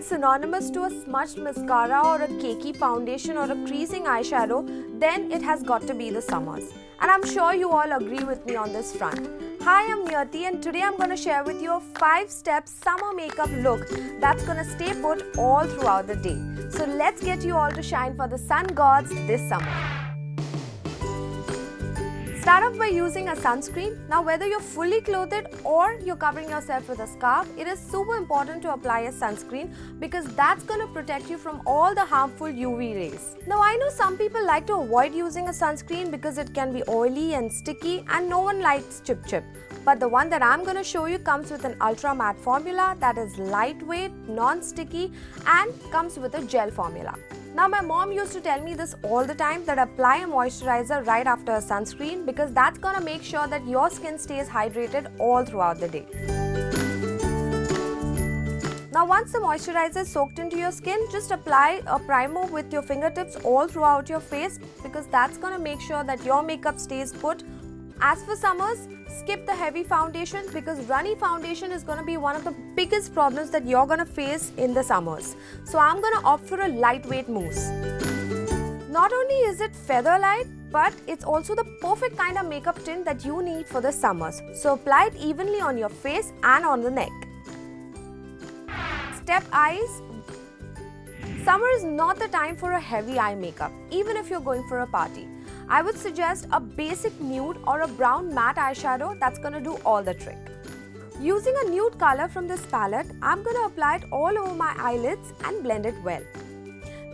synonymous to a smudged mascara or a cakey foundation or a creasing eyeshadow, then it has got to be the summers. And I'm sure you all agree with me on this front. Hi, I'm Niyati and today I'm going to share with you a 5-step summer makeup look that's going to stay put all throughout the day. So let's get you all to shine for the sun gods this summer. Start off by using a sunscreen. Now whether you're fully clothed or you're covering yourself with a scarf, it is super important to apply a sunscreen because that's going to protect you from all the harmful UV rays. Now I know some people like to avoid using a sunscreen because it can be oily and sticky and no one likes chip chip. But the one that I'm going to show you comes with an ultra matte formula that is lightweight, non-sticky and comes with a gel formula. Now my mom used to tell me this all the time that apply a moisturizer right after a sunscreen because that's gonna make sure that your skin stays hydrated all throughout the day. Now once the moisturizer is soaked into your skin, just apply a primer with your fingertips all throughout your face because that's gonna make sure that your makeup stays put. As for summers, skip the heavy foundation because runny foundation is going to be one of the biggest problems that you're going to face in the summers. So I'm going to opt for a lightweight mousse. Not only is it feather light, but it's also the perfect kind of makeup tint that you need for the summers. So apply it evenly on your face and on the neck. Step eyes. Summer is not the time for a heavy eye makeup, even if you're going for a party. I would suggest a basic nude or a brown matte eyeshadow that's going to do all the trick. Using a nude color from this palette, I'm going to apply it all over my eyelids and blend it well.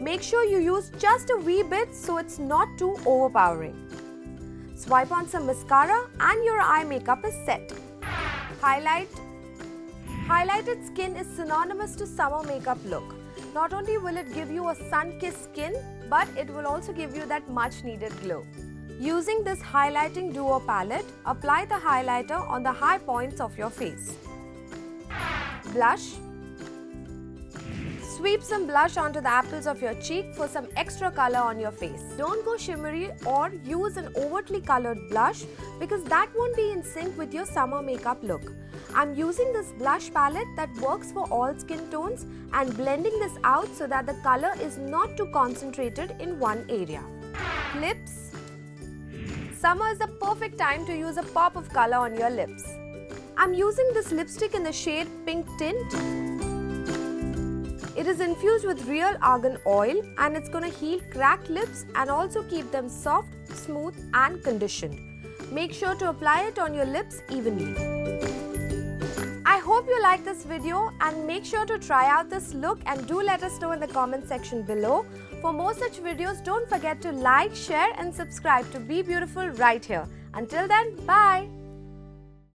Make sure you use just a wee bit so it's not too overpowering. Swipe on some mascara and your eye makeup is set. Highlight. Highlighted skin is synonymous to summer makeup look. Not only will it give you a sun-kissed skin, but it will also give you that much needed glow. Using this highlighting duo palette, apply the highlighter on the high points of your face. Blush. Sweep some blush onto the apples of your cheek for some extra color on your face. Don't go shimmery or use an overtly colored blush because that won't be in sync with your summer makeup look. I'm using this blush palette that works for all skin tones and blending this out so that the color is not too concentrated in one area. Lips. Summer is the perfect time to use a pop of color on your lips. I'm using this lipstick in the shade Pink Tint. It is infused with real argan oil and it's going to heal cracked lips and also keep them soft, smooth and conditioned. Make sure to apply it on your lips evenly. I hope you like this video and make sure to try out this look and do let us know in the comment section below. For more such videos, don't forget to like, share and subscribe to Be Beautiful right here. Until then, bye!